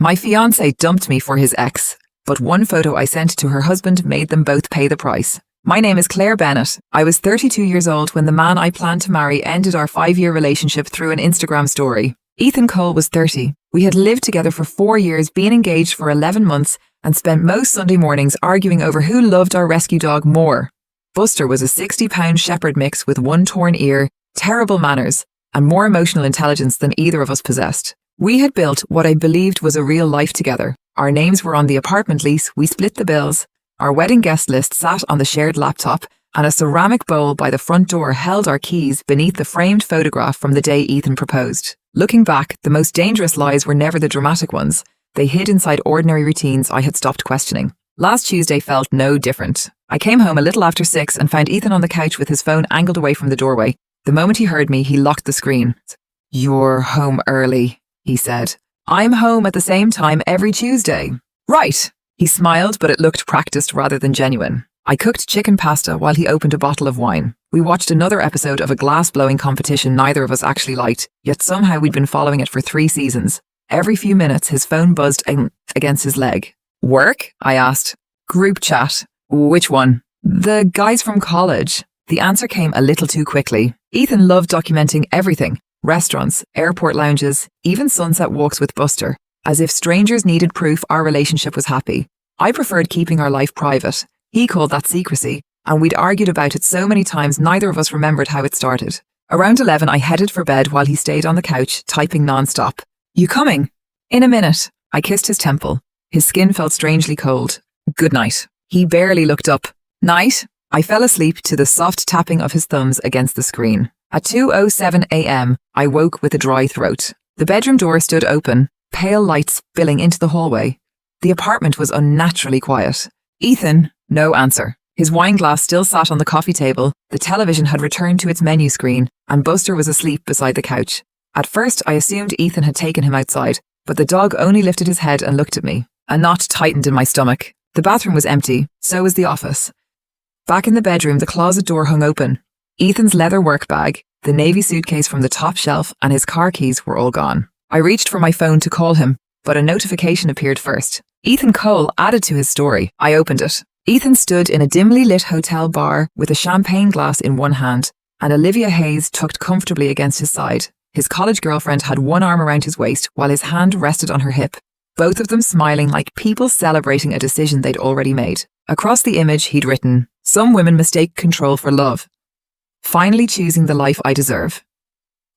My fiancé dumped me for his ex, but one photo I sent to her husband made them both pay the price. My name is Claire Bennett. I was 32 years old when the man I planned to marry ended our 5-year relationship through an Instagram story. Ethan Cole was 30. We had lived together for 4 years, been engaged for 11 months, and spent most Sunday mornings arguing over who loved our rescue dog more. Buster was a 60-pound shepherd mix with one torn ear, terrible manners, and more emotional intelligence than either of us possessed. We had built what I believed was a real life together. Our names were on the apartment lease, we split the bills. Our wedding guest list sat on the shared laptop, and a ceramic bowl by the front door held our keys beneath the framed photograph from the day Ethan proposed. Looking back, the most dangerous lies were never the dramatic ones. They hid inside ordinary routines I had stopped questioning. Last Tuesday felt no different. I came home a little after 6 and found Ethan on the couch with his phone angled away from the doorway. The moment he heard me, he locked the screen. "You're home early," he said. "I'm home at the same time every Tuesday." "Right." He smiled, but it looked practiced rather than genuine. I cooked chicken pasta while he opened a bottle of wine. We watched another episode of a glass-blowing competition neither of us actually liked, yet somehow we'd been following it for 3 seasons. Every few minutes, his phone buzzed against his leg. "Work?" I asked. "Group chat." "Which one?" "The guys from college." The answer came a little too quickly. Ethan loved documenting everything. Restaurants, airport lounges, even sunset walks with Buster. As if strangers needed proof our relationship was happy. I preferred keeping our life private. He called that secrecy, and we'd argued about it so many times neither of us remembered how it started. Around 11, I headed for bed while he stayed on the couch, typing non-stop. "You coming?" "In a minute." I kissed his temple. His skin felt strangely cold. "Good night." He barely looked up. "Night?" I fell asleep to the soft tapping of his thumbs against the screen. At 2:07 a.m., I woke with a dry throat. The bedroom door stood open, pale light spilling into the hallway. The apartment was unnaturally quiet. "Ethan?" No answer. His wine glass still sat on the coffee table, the television had returned to its menu screen, and Buster was asleep beside the couch. At first, I assumed Ethan had taken him outside, but the dog only lifted his head and looked at me. A knot tightened in my stomach. The bathroom was empty, so was the office. Back in the bedroom, the closet door hung open. Ethan's leather work bag, the navy suitcase from the top shelf, and his car keys were all gone. I reached for my phone to call him, but a notification appeared first. Ethan Cole added to his story. I opened it. Ethan stood in a dimly lit hotel bar with a champagne glass in one hand, and Olivia Hayes tucked comfortably against his side. His college girlfriend had one arm around his waist while his hand rested on her hip, both of them smiling like people celebrating a decision they'd already made. Across the image, he'd written, "Some women mistake control for love. Finally choosing the life I deserve."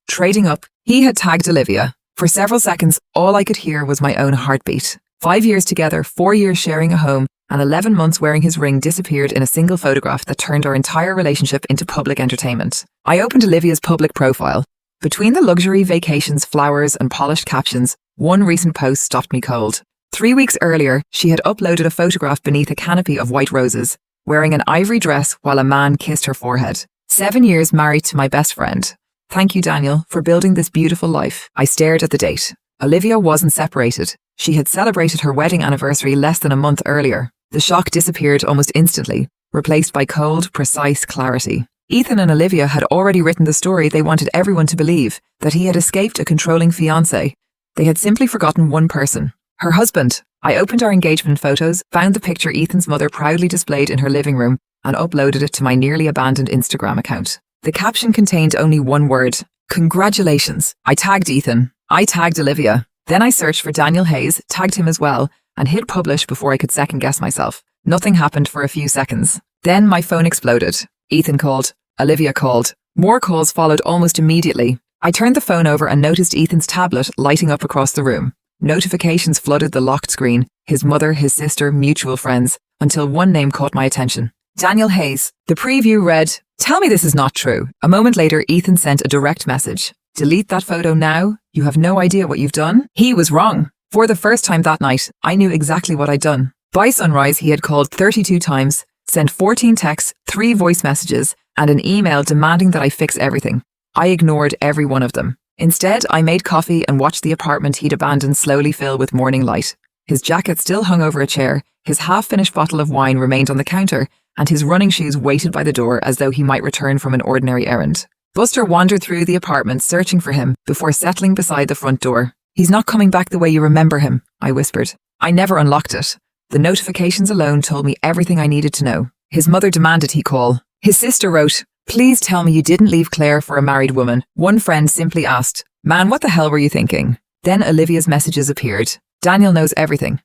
Trading up, he had tagged Olivia. For several seconds, all I could hear was my own heartbeat. 5 years together, 4 years sharing a home, and 11 months wearing his ring disappeared in a single photograph that turned our entire relationship into public entertainment. I opened Olivia's public profile. Between the luxury vacations, flowers, and polished captions, one recent post stopped me cold. 3 weeks earlier, she had uploaded a photograph beneath a canopy of white roses, wearing an ivory dress while a man kissed her forehead. 7 years married to my best friend. Thank you, Daniel, for building this beautiful life. I stared at the date. Olivia wasn't separated. She had celebrated her wedding anniversary less than a month earlier. The shock disappeared almost instantly, replaced by cold, precise clarity. Ethan and Olivia had already written the story they wanted everyone to believe, that he had escaped a controlling fiancé. They had simply forgotten one person. Her husband. I opened our engagement photos, found the picture Ethan's mother proudly displayed in her living room, and uploaded it to my nearly abandoned Instagram account. The caption contained only one word: "Congratulations." I tagged Ethan. I tagged Olivia. Then I searched for Daniel Hayes, tagged him as well, and hit publish before I could second guess myself. Nothing happened for a few seconds. Then my phone exploded. Ethan called. Olivia called. More calls followed almost immediately. I turned the phone over and noticed Ethan's tablet lighting up across the room. Notifications flooded the locked screen, his mother, his sister, mutual friends, until one name caught my attention. Daniel Hayes. The preview read, "Tell me this is not true." A moment later, Ethan sent a direct message. "Delete that photo now. You have no idea what you've done." He was wrong. For the first time that night, I knew exactly what I'd done. By sunrise, he had called 32 times, sent 14 texts, 3 voice messages, and an email demanding that I fix everything. I ignored every one of them. Instead, I made coffee and watched the apartment he'd abandoned slowly fill with morning light. His jacket still hung over a chair, his half-finished bottle of wine remained on the counter, and his running shoes waited by the door as though he might return from an ordinary errand. Buster wandered through the apartment searching for him before settling beside the front door. He's not coming back the way you remember him, I whispered. I never unlocked it. The notifications alone told me everything I needed to know. His mother demanded he call. His sister wrote, "Please tell me you didn't leave Claire for a married woman." One friend simply asked, "Man, what the hell were you thinking?" Then Olivia's messages appeared. "Daniel knows everything.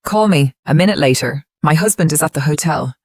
Call me." A minute later, "My husband is at the hotel."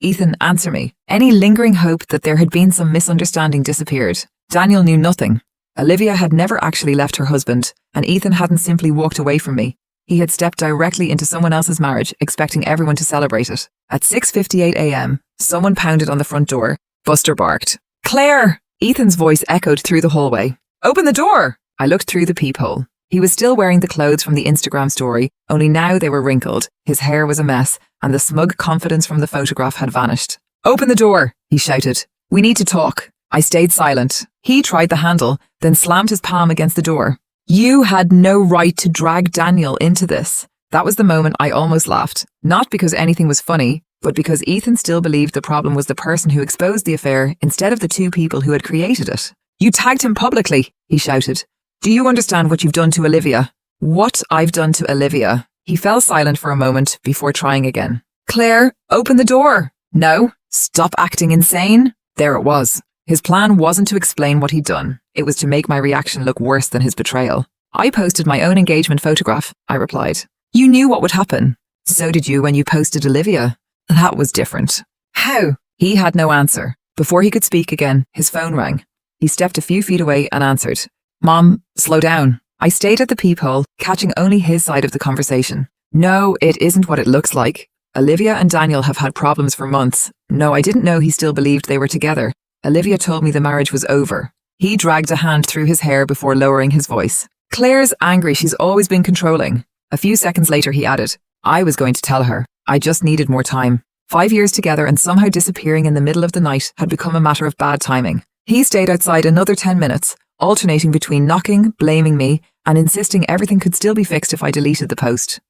"Ethan, answer me." Any lingering hope that there had been some misunderstanding disappeared. Daniel knew nothing. Olivia had never actually left her husband, and Ethan hadn't simply walked away from me. He had stepped directly into someone else's marriage, expecting everyone to celebrate it. At 6:58 a.m., someone pounded on the front door. Buster barked. "Claire!" Ethan's voice echoed through the hallway. "Open the door!" I looked through the peephole. He was still wearing the clothes from the Instagram story, only now they were wrinkled, his hair was a mess, and the smug confidence from the photograph had vanished. "Open the door!" he shouted. "We need to talk." I stayed silent. He tried the handle, then slammed his palm against the door. "You had no right to drag Daniel into this." That was the moment I almost laughed. Not because anything was funny, but because Ethan still believed the problem was the person who exposed the affair instead of the two people who had created it. "You tagged him publicly," he shouted. "Do you understand what you've done to Olivia?" "What I've done to Olivia?" He fell silent for a moment before trying again. "Claire, open the door." "No." "Stop acting insane." There it was. His plan wasn't to explain what he'd done. It was to make my reaction look worse than his betrayal. "I posted my own engagement photograph," I replied. "You knew what would happen." "So did you when you posted Olivia." "That was different." "How?" He had no answer. Before he could speak again, his phone rang. He stepped a few feet away and answered. "Mom, slow down." I stayed at the peephole, catching only his side of the conversation. "No, it isn't what it looks like. Olivia and Daniel have had problems for months." No, I didn't know he still believed they were together. Olivia told me the marriage was over. He dragged a hand through his hair before lowering his voice. "Claire's angry. She's always been controlling." A few seconds later, he added, "I was going to tell her. I just needed more time." 5 years together and somehow disappearing in the middle of the night had become a matter of bad timing. He stayed outside another 10 minutes, alternating between knocking, blaming me, and insisting everything could still be fixed if I deleted the post.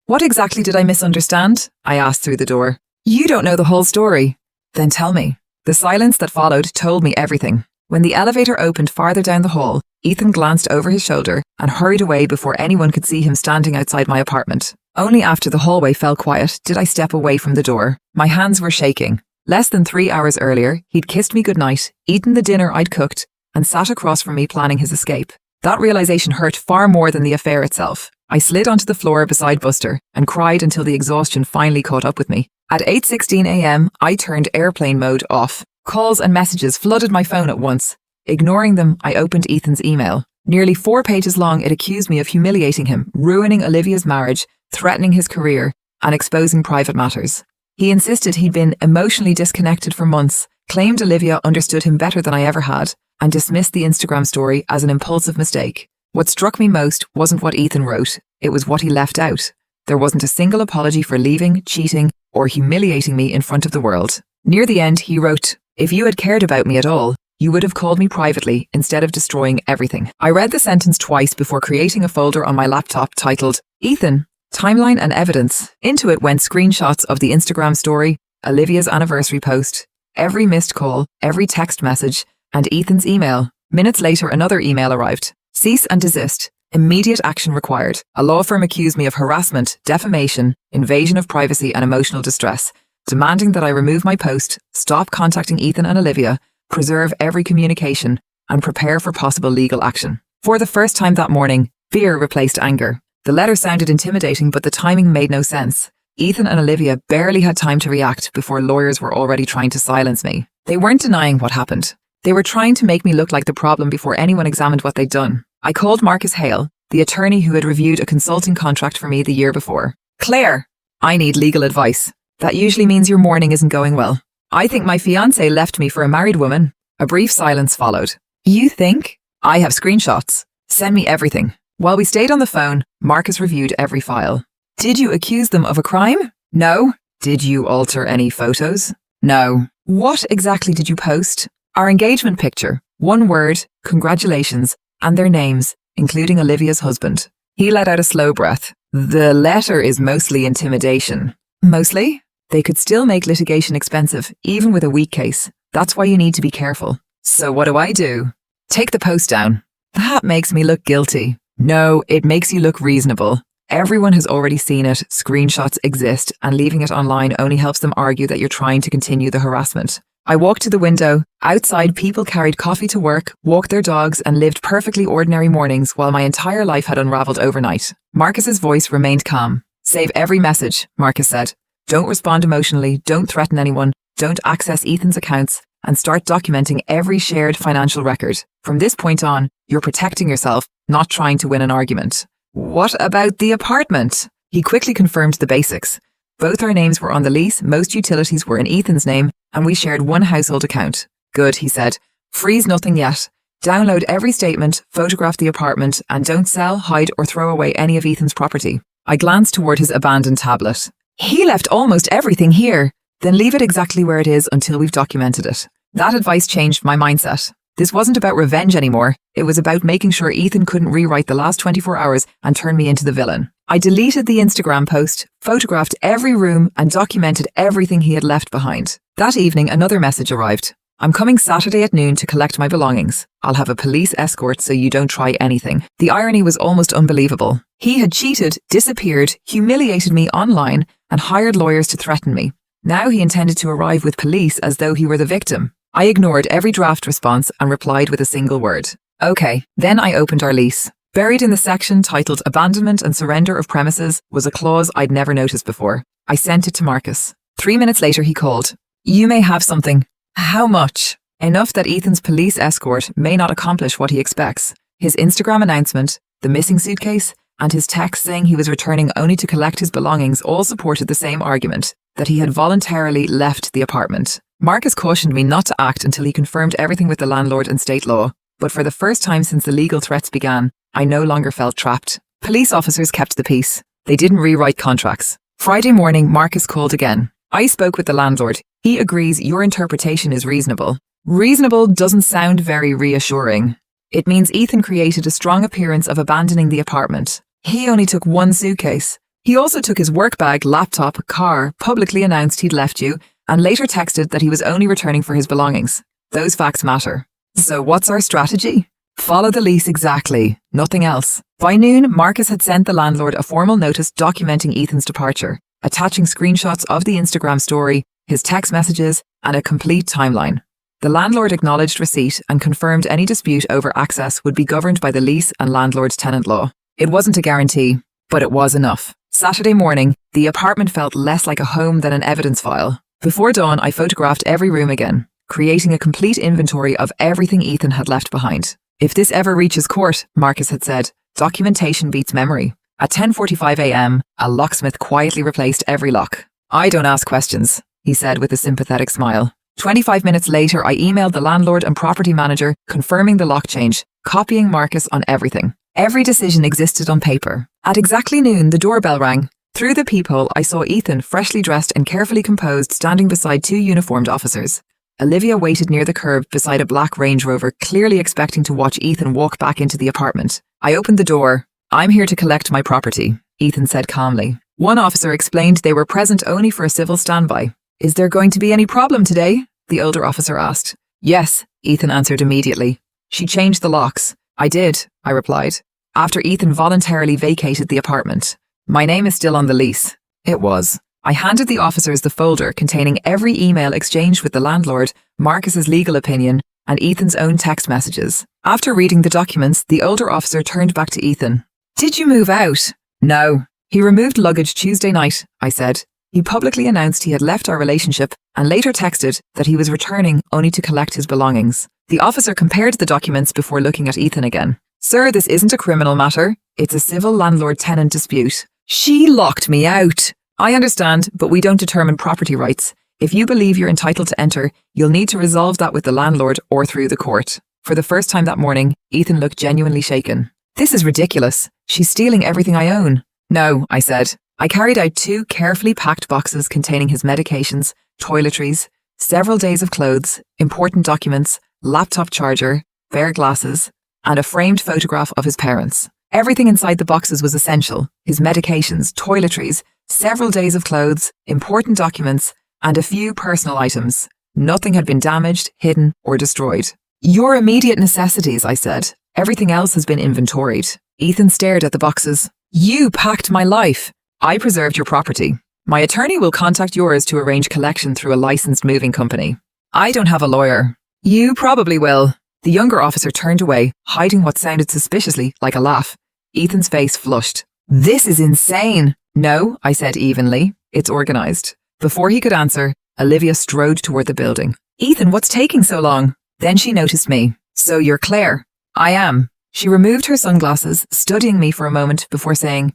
"What exactly did I misunderstand?" I asked through the door. "You don't know the whole story." "Then tell me." The silence that followed told me everything. When the elevator opened farther down the hall, Ethan glanced over his shoulder and hurried away before anyone could see him standing outside my apartment. Only after the hallway fell quiet did I step away from the door. My hands were shaking. Less than 3 hours earlier, he'd kissed me goodnight, eaten the dinner I'd cooked, and sat across from me planning his escape. That realization hurt far more than the affair itself. I slid onto the floor beside Buster and cried until the exhaustion finally caught up with me. At 8:16 a.m., I turned airplane mode off. Calls and messages flooded my phone at once. Ignoring them, I opened Ethan's email. Nearly 4 pages long, it accused me of humiliating him, ruining Olivia's marriage, threatening his career, and exposing private matters. He insisted he'd been emotionally disconnected for months, claimed Olivia understood him better than I ever had, and dismissed the Instagram story as an impulsive mistake. What struck me most wasn't what Ethan wrote, it was what he left out. There wasn't a single apology for leaving, cheating, or humiliating me in front of the world. Near the end, he wrote, "If you had cared about me at all, you would have called me privately instead of destroying everything." I read the sentence twice before creating a folder on my laptop titled, "Ethan, Timeline and Evidence." Into it went screenshots of the Instagram story, Olivia's anniversary post, every missed call, every text message, and Ethan's email. Minutes later, another email arrived. "Cease and desist. Immediate action required. A law firm accused me of harassment, defamation, invasion of privacy, and emotional distress, demanding that I remove my post, stop contacting Ethan and Olivia, preserve every communication, and prepare for possible legal action." For the first time that morning, fear replaced anger. The letter sounded intimidating, but the timing made no sense. Ethan and Olivia barely had time to react before lawyers were already trying to silence me. They weren't denying what happened. They were trying to make me look like the problem before anyone examined what they'd done. I called Marcus Hale, the attorney who had reviewed a consulting contract for me the year before. "Claire, I need legal advice. That usually means your morning isn't going well. I think my fiancé left me for a married woman." A brief silence followed. "You think?" "I have screenshots. Send me everything." While we stayed on the phone, Marcus reviewed every file. "Did you accuse them of a crime?" "No." "Did you alter any photos?" "No." "What exactly did you post?" "Our engagement picture. One word, congratulations, and their names, including Olivia's husband." He let out a slow breath. "The letter is mostly intimidation." "Mostly?" "They could still make litigation expensive, even with a weak case. That's why you need to be careful." "So what do I do?" "Take the post down." "That makes me look guilty." No, it makes you look reasonable. Everyone has already seen it, screenshots exist, and leaving it online only helps them argue that you're trying to continue the harassment. I walked to the window. Outside, people carried coffee to work, walked their dogs, and lived perfectly ordinary mornings while my entire life had unraveled overnight. Marcus's voice remained calm. Save every message, Marcus said. Don't respond emotionally, don't threaten anyone, don't access Ethan's accounts, and start documenting every shared financial record. From this point on, you're protecting yourself, not trying to win an argument. What about the apartment? He quickly confirmed the basics. Both our names were on the lease, most utilities were in Ethan's name, and we shared one household account. Good, he said. Freeze nothing yet. Download every statement, photograph the apartment, and don't sell, hide, or throw away any of Ethan's property. I glanced toward his abandoned tablet. He left almost everything here. Then leave it exactly where it is until we've documented it. That advice changed my mindset. This wasn't about revenge anymore. It was about making sure Ethan couldn't rewrite the last 24 hours and turn me into the villain. I deleted the Instagram post, photographed every room, and documented everything he had left behind. That evening, another message arrived. I'm coming Saturday at noon to collect my belongings. I'll have a police escort so you don't try anything. The irony was almost unbelievable. He had cheated, disappeared, humiliated me online, and hired lawyers to threaten me. Now he intended to arrive with police as though he were the victim. I ignored every draft response and replied with a single word. Okay. Then I opened our lease. Buried in the section titled Abandonment and Surrender of Premises was a clause I'd never noticed before. I sent it to Marcus. 3 minutes later he called. You may have something. How much? Enough that Ethan's police escort may not accomplish what he expects. His Instagram announcement, the missing suitcase, and his text saying he was returning only to collect his belongings all supported the same argument, that he had voluntarily left the apartment. Marcus cautioned me not to act until he confirmed everything with the landlord and state law, but for the first time since the legal threats began, I no longer felt trapped. Police officers kept the peace. They didn't rewrite contracts. Friday morning, Marcus called again. I spoke with the landlord. He agrees your interpretation is reasonable. Reasonable doesn't sound very reassuring. It means Ethan created a strong appearance of abandoning the apartment. He only took one suitcase. He also took his work bag, laptop, car, publicly announced he'd left you, and later texted that he was only returning for his belongings. Those facts matter. So what's our strategy? Follow the lease exactly, nothing else. By noon, Marcus had sent the landlord a formal notice documenting Ethan's departure, attaching screenshots of the Instagram story, his text messages, and a complete timeline. The landlord acknowledged receipt and confirmed any dispute over access would be governed by the lease and landlord-tenant law. It wasn't a guarantee, but it was enough. Saturday morning, the apartment felt less like a home than an evidence file. Before dawn, I photographed every room again, creating a complete inventory of everything Ethan had left behind. If this ever reaches court, Marcus had said, documentation beats memory. At 10:45 a.m., a locksmith quietly replaced every lock. I don't ask questions, he said with a sympathetic smile. 25 minutes later, I emailed the landlord and property manager confirming the lock change, copying Marcus on everything. Every decision existed on paper. At exactly noon, the doorbell rang. Through the peephole, I saw Ethan, freshly dressed and carefully composed, standing beside 2 uniformed officers. Olivia waited near the curb beside a black Range Rover, clearly expecting to watch Ethan walk back into the apartment. I opened the door. I'm here to collect my property, Ethan said calmly. One officer explained they were present only for a civil standby. Is there going to be any problem today? The older officer asked. Yes, Ethan answered immediately. She changed the locks. I did, I replied, after Ethan voluntarily vacated the apartment. My name is still on the lease. It was. I handed the officers the folder containing every email exchanged with the landlord, Marcus's legal opinion, and Ethan's own text messages. After reading the documents, the older officer turned back to Ethan. Did you move out? No. He removed luggage Tuesday night, I said. He publicly announced he had left our relationship and later texted that he was returning only to collect his belongings. The officer compared the documents before looking at Ethan again. Sir, this isn't a criminal matter. It's a civil landlord-tenant dispute. She locked me out. I understand, but we don't determine property rights. If you believe you're entitled to enter, you'll need to resolve that with the landlord or through the court. For the first time that morning, Ethan looked genuinely shaken. This is ridiculous. She's stealing everything I own. No, I said. I carried out 2 carefully packed boxes containing his medications, toiletries, several days of clothes, important documents, laptop charger, bare glasses, and a framed photograph of his parents. Everything inside the boxes was essential. His medications, toiletries, several days of clothes, important documents, and a few personal items. Nothing had been damaged, hidden, or destroyed. Your immediate necessities, I said. Everything else has been inventoried. Ethan stared at the boxes. You packed my life. I preserved your property. My attorney will contact yours to arrange collection through a licensed moving company. I don't have a lawyer. You probably will. The younger officer turned away, hiding what sounded suspiciously like a laugh. Ethan's face flushed. This is insane. No, I said evenly. It's organized. Before he could answer, Olivia strode toward the building. Ethan, what's taking so long? Then she noticed me. So you're Claire? I am. She removed her sunglasses, studying me for a moment before saying,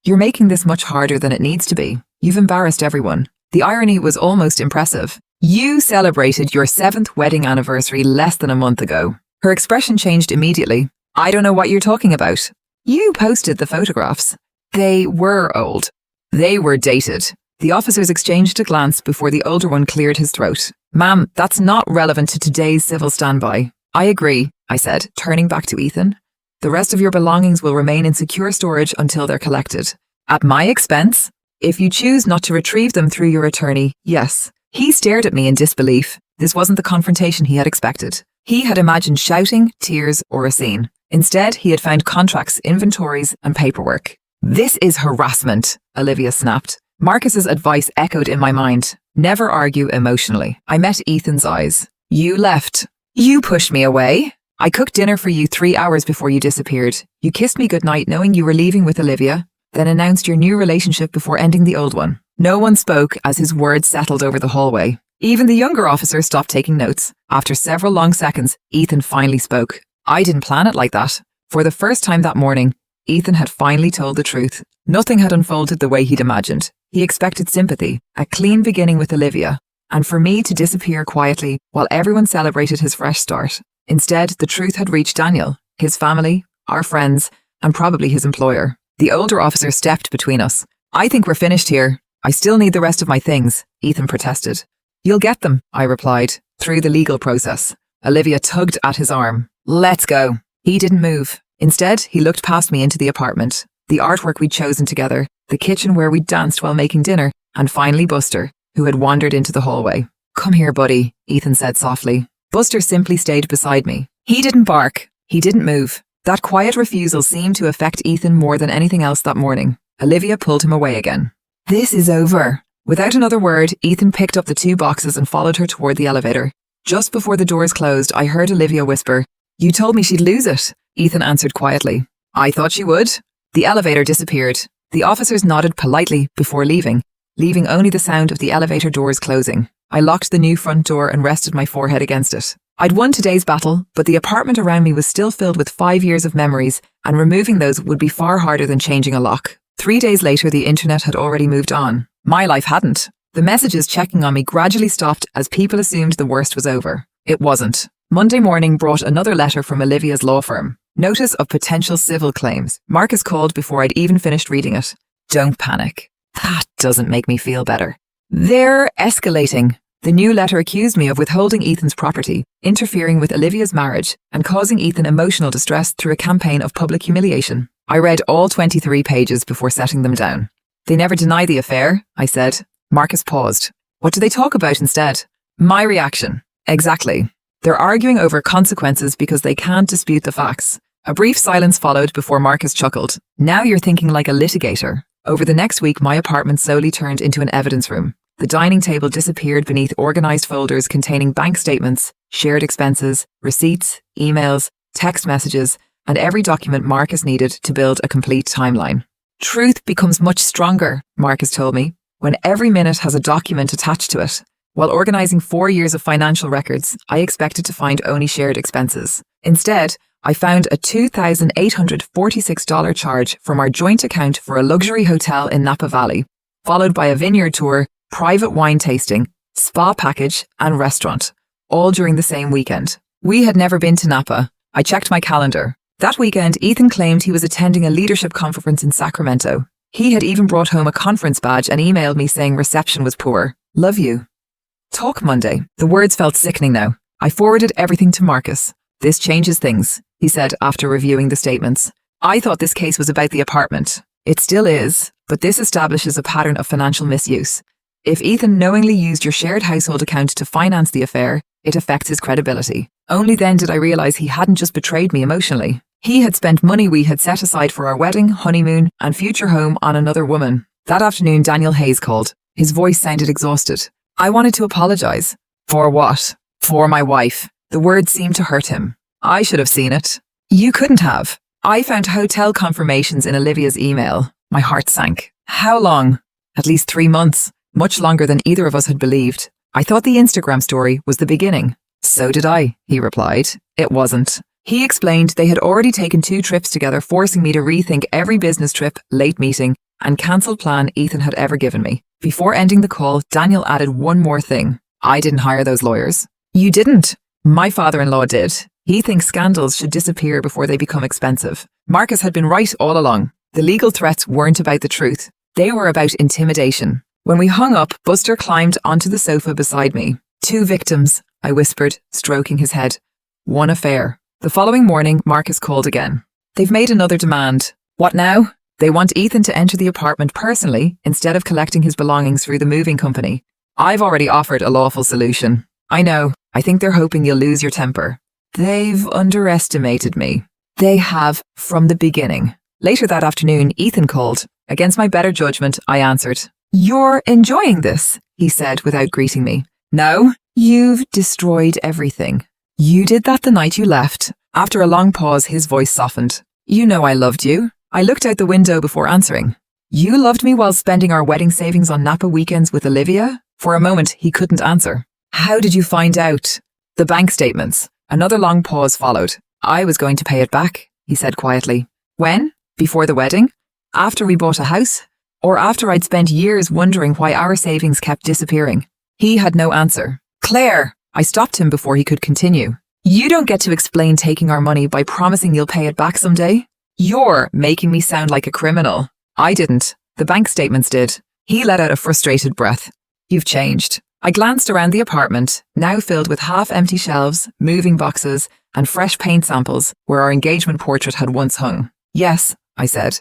You're making this much harder than it needs to be. You've embarrassed everyone. The irony was almost impressive. You celebrated your 7th wedding anniversary less than a month ago. Her expression changed immediately. I don't know what you're talking about. You posted the photographs. They were old. They were dated. The officers exchanged a glance before the older one cleared his throat. Ma'am, that's not relevant to today's civil standby. I agree, I said, turning back to Ethan. The rest of your belongings will remain in secure storage until they're collected. At my expense? If you choose not to retrieve them through your attorney, yes. He stared at me in disbelief. This wasn't the confrontation he had expected. He had imagined shouting, tears, or a scene. Instead, he had found contracts, inventories, and paperwork. This is harassment, Olivia snapped. Marcus's advice echoed in my mind. Never argue emotionally. I met Ethan's eyes. You left. You pushed me away. I cooked dinner for you 3 hours before you disappeared. You kissed me goodnight knowing you were leaving with Olivia, then announced your new relationship before ending the old one. No one spoke as his words settled over the hallway. Even the younger officer stopped taking notes. After several long seconds, Ethan finally spoke. I didn't plan it like that. For the first time that morning, Ethan had finally told the truth. Nothing had unfolded the way he'd imagined. He expected sympathy, a clean beginning with Olivia, and for me to disappear quietly while everyone celebrated his fresh start. Instead, the truth had reached Daniel, his family, our friends, and probably his employer. The older officer stepped between us. I think we're finished here. I still need the rest of my things, Ethan protested. You'll get them, I replied, through the legal process. Olivia tugged at his arm. Let's go. He didn't move. Instead, he looked past me into the apartment, the artwork we'd chosen together, the kitchen where we'd danced while making dinner, and finally Buster, who had wandered into the hallway. Come here, buddy, Ethan said softly. Buster simply stayed beside me. He didn't bark. He didn't move. That quiet refusal seemed to affect Ethan more than anything else that morning. Olivia pulled him away again. This is over. Without another word, Ethan picked up the 2 boxes and followed her toward the elevator. Just before the doors closed, I heard Olivia whisper, You told me she'd lose it. Ethan answered quietly. I thought she would. The elevator disappeared. The officers nodded politely before leaving only the sound of the elevator doors closing. I locked the new front door and rested my forehead against it. I'd won today's battle, but the apartment around me was still filled with 5 years of memories, and removing those would be far harder than changing a lock. 3 days later, the internet had already moved on. My life hadn't. The messages checking on me gradually stopped as people assumed the worst was over. It wasn't. Monday morning brought another letter from Olivia's law firm. Notice of potential civil claims. Marcus called before I'd even finished reading it. Don't panic. That doesn't make me feel better. They're escalating. The new letter accused me of withholding Ethan's property, interfering with Olivia's marriage, and causing Ethan emotional distress through a campaign of public humiliation. I read all 23 pages before setting them down. They never deny the affair, I said. Marcus paused. What do they talk about instead? My reaction. Exactly. They're arguing over consequences because they can't dispute the facts. A brief silence followed before Marcus chuckled. Now you're thinking like a litigator. Over the next week, my apartment slowly turned into an evidence room. The dining table disappeared beneath organized folders containing bank statements, shared expenses, receipts, emails, text messages, and every document Marcus needed to build a complete timeline. Truth becomes much stronger, Marcus told me, when every minute has a document attached to it. While organizing 4 years of financial records, I expected to find only shared expenses. Instead, I found a $2,846 charge from our joint account for a luxury hotel in Napa Valley, followed by a vineyard tour, private wine tasting, spa package, and restaurant, all during the same weekend. We had never been to Napa. I checked my calendar. That weekend, Ethan claimed he was attending a leadership conference in Sacramento. He had even brought home a conference badge and emailed me saying reception was poor. Love you. Talk Monday. The words felt sickening now. I forwarded everything to Marcus. This changes things, he said after reviewing the statements. I thought this case was about the apartment. It still is, but this establishes a pattern of financial misuse. If Ethan knowingly used your shared household account to finance the affair, it affects his credibility. Only then did I realize he hadn't just betrayed me emotionally. He had spent money we had set aside for our wedding, honeymoon, and future home on another woman. That afternoon, Daniel Hayes called. His voice sounded exhausted. I wanted to apologize. For what? For my wife. The words seemed to hurt him. I should have seen it. You couldn't have. I found hotel confirmations in Olivia's email. My heart sank. How long? At least 3 months. Much longer than either of us had believed. I thought the Instagram story was the beginning. So did I, he replied. It wasn't. He explained they had already taken 2 trips together, forcing me to rethink every business trip, late meeting, and cancelled plan Ethan had ever given me. Before ending the call, Daniel added one more thing. I didn't hire those lawyers. You didn't? My father-in-law did. He thinks scandals should disappear before they become expensive. Marcus had been right all along. The legal threats weren't about the truth. They were about intimidation. When we hung up, Buster climbed onto the sofa beside me. 2 victims, I whispered, stroking his head. 1 affair. The following morning, Marcus called again. They've made another demand. What now? They want Ethan to enter the apartment personally instead of collecting his belongings through the moving company. I've already offered a lawful solution. I know. I think they're hoping you'll lose your temper. They've underestimated me. They have from the beginning. Later that afternoon, Ethan called. Against my better judgment, I answered. You're enjoying this, he said without greeting me. No, you've destroyed everything. You did that the night you left. After a long pause, his voice softened. You know I loved you. I looked out the window before answering. You loved me while spending our wedding savings on Napa weekends with Olivia? For a moment, he couldn't answer. How did you find out? The bank statements. Another long pause followed. I was going to pay it back, he said quietly. When? Before the wedding? After we bought a house? Or after I'd spent years wondering why our savings kept disappearing? He had no answer. Claire! I stopped him before he could continue. You don't get to explain taking our money by promising you'll pay it back someday. You're making me sound like a criminal. I didn't. The bank statements did. He let out a frustrated breath. You've changed. I glanced around the apartment, now filled with half-empty shelves, moving boxes, and fresh paint samples where our engagement portrait had once hung. Yes, I said.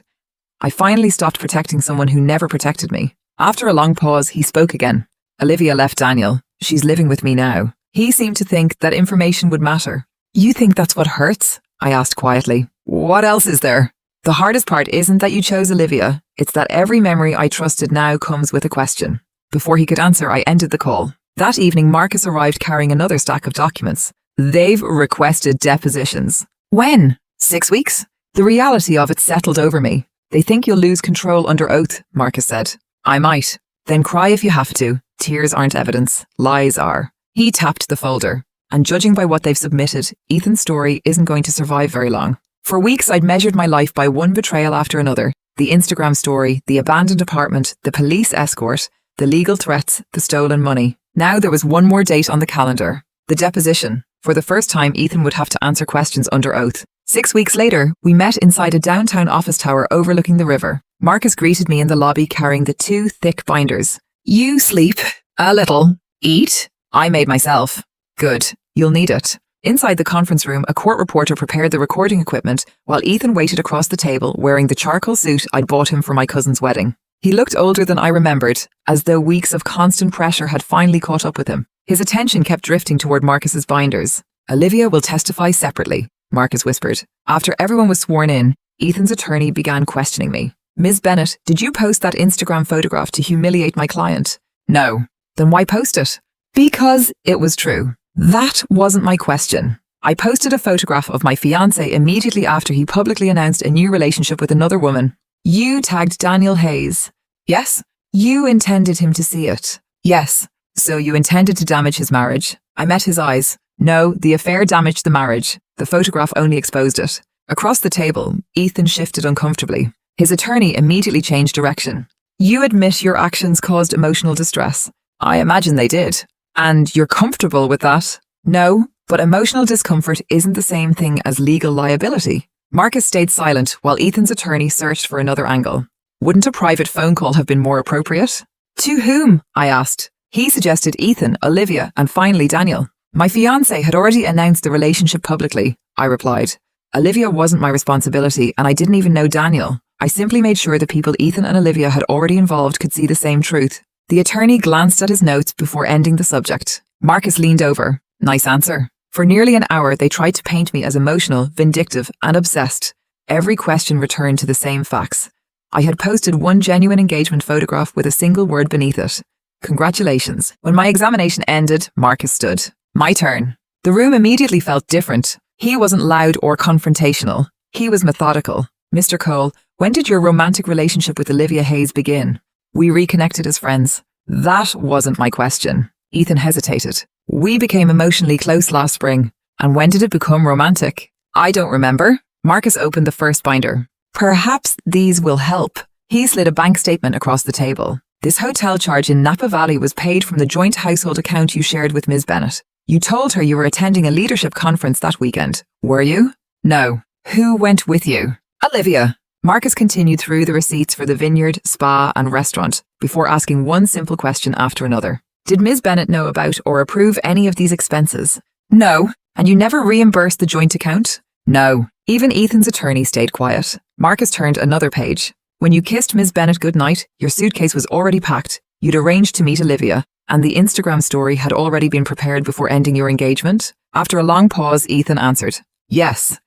I finally stopped protecting someone who never protected me. After a long pause, he spoke again. Olivia left Daniel. She's living with me now. He seemed to think that information would matter. You think that's what hurts? I asked quietly. What else is there? The hardest part isn't that you chose Olivia. It's that every memory I trusted now comes with a question. Before he could answer, I ended the call. That evening, Marcus arrived carrying another stack of documents. They've requested depositions. When? 6 weeks? The reality of it settled over me. They think you'll lose control under oath, Marcus said. I might. Then cry if you have to. Tears aren't evidence. Lies are. He tapped the folder. And judging by what they've submitted, Ethan's story isn't going to survive very long. For weeks, I'd measured my life by one betrayal after another. The Instagram story, the abandoned apartment, the police escort, the legal threats, the stolen money. Now there was one more date on the calendar. The deposition. For the first time, Ethan would have to answer questions under oath. 6 weeks later, we met inside a downtown office tower overlooking the river. Marcus greeted me in the lobby carrying the 2 thick binders. You sleep. A little. Eat. I made myself. Good. You'll need it. Inside the conference room, a court reporter prepared the recording equipment while Ethan waited across the table wearing the charcoal suit I'd bought him for my cousin's wedding. He looked older than I remembered, as though weeks of constant pressure had finally caught up with him. His attention kept drifting toward Marcus's binders. Olivia will testify separately, Marcus whispered. After everyone was sworn in, Ethan's attorney began questioning me. Ms. Bennett, did you post that Instagram photograph to humiliate my client? No. Then why post it? Because it was true. That wasn't my question. I posted a photograph of my fiancé immediately after he publicly announced a new relationship with another woman. You tagged Daniel Hayes. Yes. You intended him to see it. Yes. So you intended to damage his marriage. I met his eyes. No, the affair damaged the marriage. The photograph only exposed it. Across the table, Ethan shifted uncomfortably. His attorney immediately changed direction. You admit your actions caused emotional distress. I imagine they did. And you're comfortable with that? No, but emotional discomfort isn't the same thing as legal liability. Marcus stayed silent while Ethan's attorney searched for another angle. Wouldn't a private phone call have been more appropriate? To whom? I asked. He suggested Ethan, Olivia, and finally Daniel. My fiancé had already announced the relationship publicly, I replied. Olivia wasn't my responsibility, and I didn't even know Daniel. I simply made sure the people Ethan and Olivia had already involved could see the same truth. The attorney glanced at his notes before ending the subject. Marcus leaned over. Nice answer. For nearly an hour, they tried to paint me as emotional, vindictive, and obsessed. Every question returned to the same facts. I had posted one genuine engagement photograph with a single word beneath it. Congratulations. When my examination ended, Marcus stood. My turn. The room immediately felt different. He wasn't loud or confrontational. He was methodical. Mr. Cole, when did your romantic relationship with Olivia Hayes begin? We reconnected as friends. That wasn't my question. Ethan hesitated. We became emotionally close last spring. And when did it become romantic? I don't remember. Marcus opened the first binder. Perhaps these will help. He slid a bank statement across the table. This hotel charge in Napa Valley was paid from the joint household account you shared with Ms. Bennett. You told her you were attending a leadership conference that weekend. Were you? No. Who went with you? Olivia. Marcus continued through the receipts for the vineyard, spa, and restaurant before asking one simple question after another. Did Ms. Bennett know about or approve any of these expenses? No. And you never reimbursed the joint account? No. Even Ethan's attorney stayed quiet. Marcus turned another page. When you kissed Ms. Bennett goodnight, your suitcase was already packed. You'd arranged to meet Olivia, and the Instagram story had already been prepared before ending your engagement. After a long pause, Ethan answered, yes.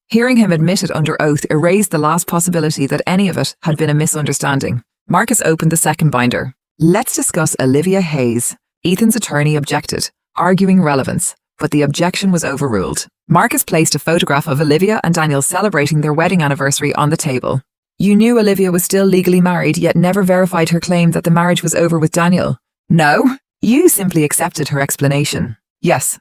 Hearing him admit it under oath erased the last possibility that any of it had been a misunderstanding. Marcus opened the second binder. Let's discuss Olivia Hayes. Ethan's attorney objected, arguing relevance, but the objection was overruled. Marcus placed a photograph of Olivia and Daniel celebrating their wedding anniversary on the table. You knew Olivia was still legally married, yet never verified her claim that the marriage was over with Daniel. No, you simply accepted her explanation. Yes.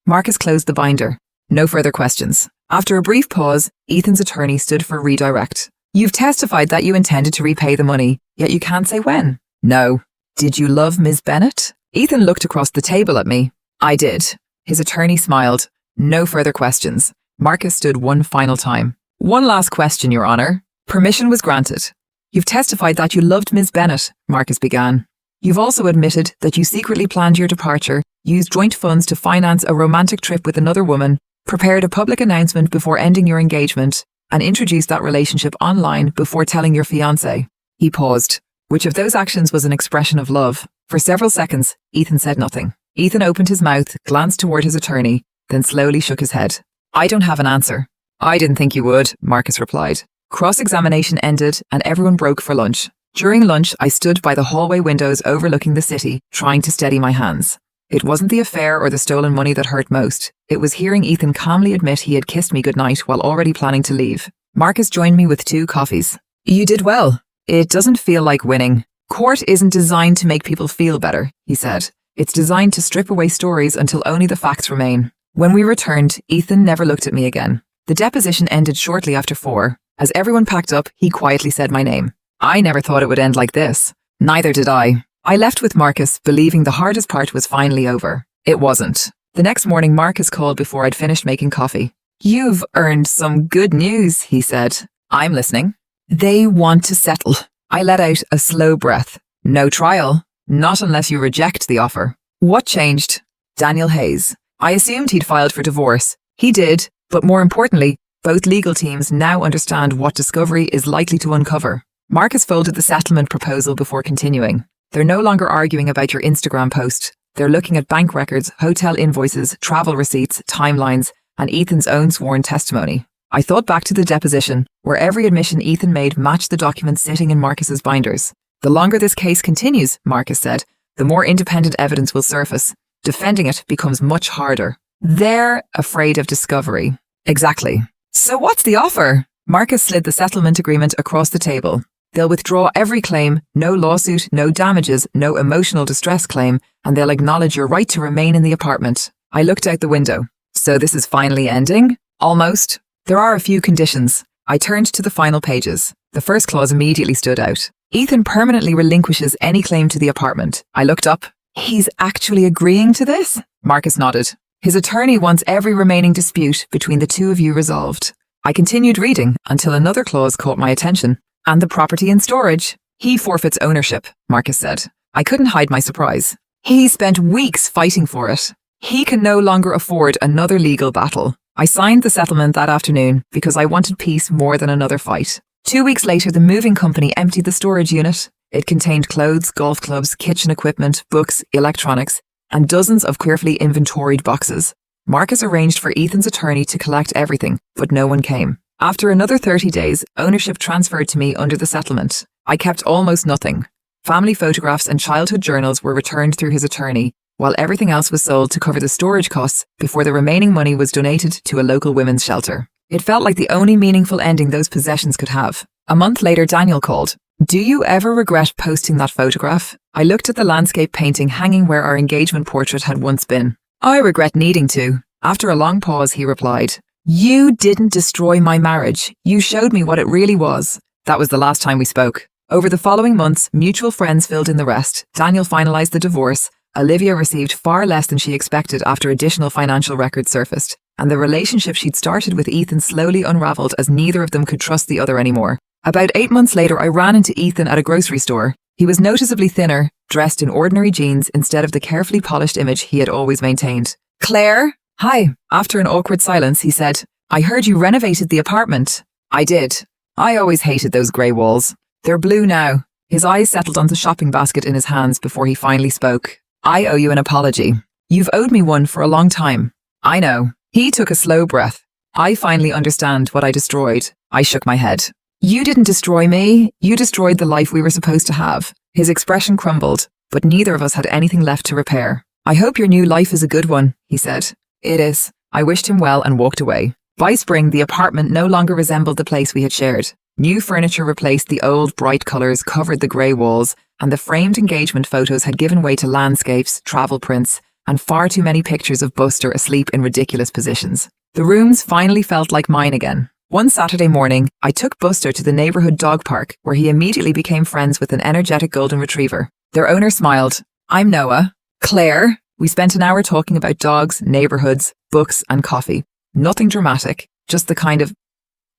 Marcus closed the binder. No further questions. After a brief pause, Ethan's attorney stood for redirect. You've testified that you intended to repay the money, yet you can't say when. No. Did you love Ms. Bennett? Ethan looked across the table at me. I did. His attorney smiled. No further questions. Marcus stood one final time. One last question, Your Honor. Permission was granted. You've testified that you loved Ms. Bennett, Marcus began. You've also admitted that you secretly planned your departure, used joint funds to finance a romantic trip with another woman, prepared a public announcement before ending your engagement, and introduced that relationship online before telling your fiancé. He paused. Which of those actions was an expression of love? For several seconds, Ethan said nothing. Ethan opened his mouth, glanced toward his attorney, then slowly shook his head. I don't have an answer. I didn't think you would, Marcus replied. Cross-examination ended and everyone broke for lunch. During lunch, I stood by the hallway windows overlooking the city, trying to steady my hands. It wasn't the affair or the stolen money that hurt most. It was hearing Ethan calmly admit he had kissed me goodnight while already planning to leave. Marcus joined me with 2 coffees. You did well. It doesn't feel like winning. Court isn't designed to make people feel better, he said. It's designed to strip away stories until only the facts remain. When we returned, Ethan never looked at me again. The deposition ended shortly after 4. As everyone packed up, he quietly said my name. I never thought it would end like this. Neither did I. I left with Marcus, believing the hardest part was finally over. It wasn't. The next morning, Marcus called before I'd finished making coffee. You've earned some good news, he said. I'm listening. They want to settle. I let out a slow breath. No trial. Not unless you reject the offer. What changed? Daniel Hayes. I assumed he'd filed for divorce. He did, but more importantly, both legal teams now understand what discovery is likely to uncover. Marcus folded the settlement proposal before continuing. They're no longer arguing about your Instagram post. They're looking at bank records, hotel invoices, travel receipts, timelines, and Ethan's own sworn testimony. I thought back to the deposition, where every admission Ethan made matched the documents sitting in Marcus's binders. The longer this case continues, Marcus said, the more independent evidence will surface. Defending it becomes much harder. They're afraid of discovery. Exactly. So what's the offer? Marcus slid the settlement agreement across the table. They'll withdraw every claim, no lawsuit, no damages, no emotional distress claim, and they'll acknowledge your right to remain in the apartment. I looked out the window. So this is finally ending? Almost. There are a few conditions. I turned to the final pages. The first clause immediately stood out. Ethan permanently relinquishes any claim to the apartment. I looked up. He's actually agreeing to this? Marcus nodded. His attorney wants every remaining dispute between the two of you resolved. I continued reading until another clause caught my attention. And the property in storage. He forfeits ownership, Marcus said. I couldn't hide my surprise. He spent weeks fighting for it. He can no longer afford another legal battle. I signed the settlement that afternoon because I wanted peace more than another fight. 2 weeks later, the moving company emptied the storage unit. It contained clothes, golf clubs, kitchen equipment, books, electronics, and dozens of carefully inventoried boxes. Marcus arranged for Ethan's attorney to collect everything, but no one came. After another 30 days, ownership transferred to me under the settlement. I kept almost nothing. Family photographs and childhood journals were returned through his attorney, while everything else was sold to cover the storage costs before the remaining money was donated to a local women's shelter. It felt like the only meaningful ending those possessions could have. A month later, Daniel called. "Do you ever regret posting that photograph?" I looked at the landscape painting hanging where our engagement portrait had once been. "I regret needing to." After a long pause, he replied, "You didn't destroy my marriage. You showed me what it really was." That was the last time we spoke. Over the following months, mutual friends filled in the rest. Daniel finalized the divorce. Olivia received far less than she expected after additional financial records surfaced, and the relationship she'd started with Ethan slowly unraveled as neither of them could trust the other anymore. About 8 months later, I ran into Ethan at a grocery store. He was noticeably thinner, dressed in ordinary jeans instead of the carefully polished image he had always maintained. "Claire?" "Hi." After an awkward silence, he said, "I heard you renovated the apartment." "I did. I always hated those grey walls. They're blue now." His eyes settled on the shopping basket in his hands before he finally spoke. "I owe you an apology. You've owed me one for a long time." "I know." He took a slow breath. "I finally understand what I destroyed." I shook my head. "You didn't destroy me. You destroyed the life we were supposed to have." His expression crumbled, but neither of us had anything left to repair. "I hope your new life is a good one," he said. "It is." I wished him well and walked away. By spring, the apartment no longer resembled the place we had shared. New furniture replaced the old, bright colours, covered the grey walls, and the framed engagement photos had given way to landscapes, travel prints, and far too many pictures of Buster asleep in ridiculous positions. The rooms finally felt like mine again. One Saturday morning, I took Buster to the neighbourhood dog park, where he immediately became friends with an energetic golden retriever. Their owner smiled. "I'm Noah." "Claire." We spent an hour talking about dogs, neighbourhoods, books, and coffee. Nothing dramatic, just the kind of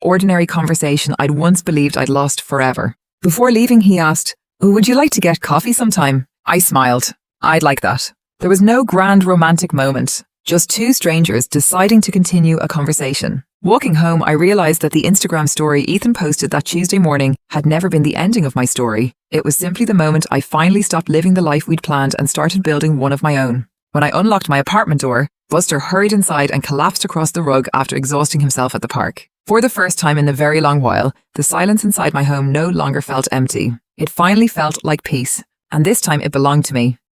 ordinary conversation I'd once believed I'd lost forever. Before leaving, he asked, "Would you like to get coffee sometime?" I smiled. "I'd like that." There was no grand romantic moment, just two strangers deciding to continue a conversation. Walking home, I realized that the Instagram story Ethan posted that Tuesday morning had never been the ending of my story. It was simply the moment I finally stopped living the life we'd planned and started building one of my own. When I unlocked my apartment door, Buster hurried inside and collapsed across the rug after exhausting himself at the park. For the first time in a very long while, the silence inside my home no longer felt empty. It finally felt like peace, and this time it belonged to me.